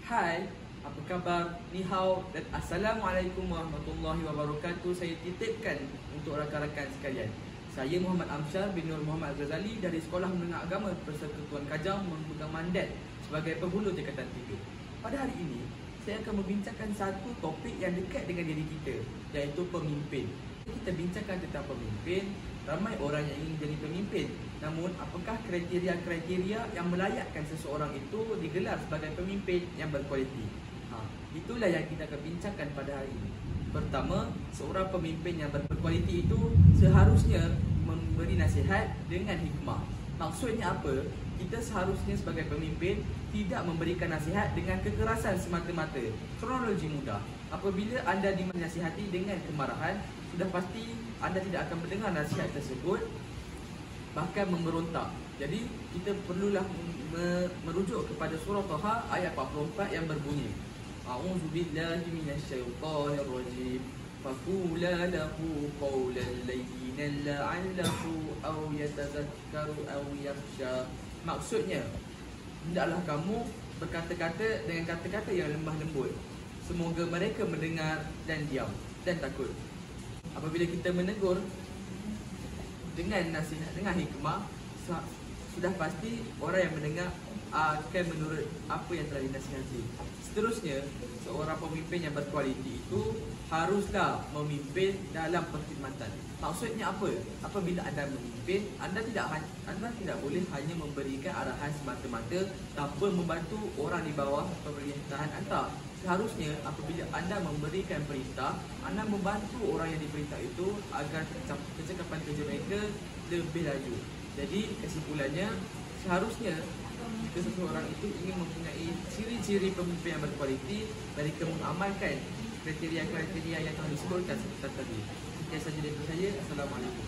Hai, apa khabar? Ni hao dan Assalamualaikum warahmatullahi wabarakatuh. Saya titipkan untuk rakan-rakan sekalian. Saya Muhammad Amsyar bin Nur Muhammad Ghazali dari Sekolah Menengah Agama Persekutuan Kajang memegang mandat sebagai penghulu tingkatan 3. Pada hari ini, saya akan membincangkan satu topik yang dekat dengan diri kita, iaitu pemimpin. Kita bincangkan tentang pemimpin. Ramai orang yang ingin jadi pemimpin. Namun, apakah kriteria-kriteria yang melayakkan seseorang itu digelar sebagai pemimpin yang berkualiti? Itulah yang kita akan bincangkan pada hari ini. Pertama, seorang pemimpin yang berkualiti itu seharusnya memberi nasihat dengan hikmah. Maksudnya apa? Kita seharusnya sebagai pemimpin tidak memberikan nasihat dengan kekerasan semata-mata. Kronologi mudah. Apabila anda dinasihati dengan kemarahan, sudah pasti anda tidak akan mendengar nasihat tersebut, bahkan memberontak. Jadi kita perlulah merujuk kepada surah Taha ayat 44 yang berbunyi, A'udzubillahi minasyaitonirrajim. Faqula lahu qawlan layyinan la'allahu aw yatazakkaru aw yakhsha. Maksudnya, hendaklah kamu berkata-kata dengan kata-kata yang lemah lembut. Semoga mereka mendengar dan diam dan takut. Apabila kita menegur dengan nasihat, dengan hikmah, sudah pasti orang yang mendengar akan menurut apa yang telah dinasihati. Seterusnya, seorang pemimpin yang berkualiti itu haruslah memimpin dalam perkhidmatan. Maksudnya apa? Apabila anda memimpin, anda tidak boleh hanya memberikan arahan semata-mata tanpa membantu orang di bawah pemerintahan anda. Seharusnya apabila anda memberikan perintah, anda membantu orang yang diperintah itu agar kecakapan kerja mereka lebih laju. Jadi kesimpulannya, seharusnya jika seseorang itu ingin mempunyai ciri-ciri pemimpin yang berkualiti, mereka mengamalkan kriteria-kriteria yang telah disebutkan seperti tadi. Sekian sahaja dari saya. Assalamualaikum.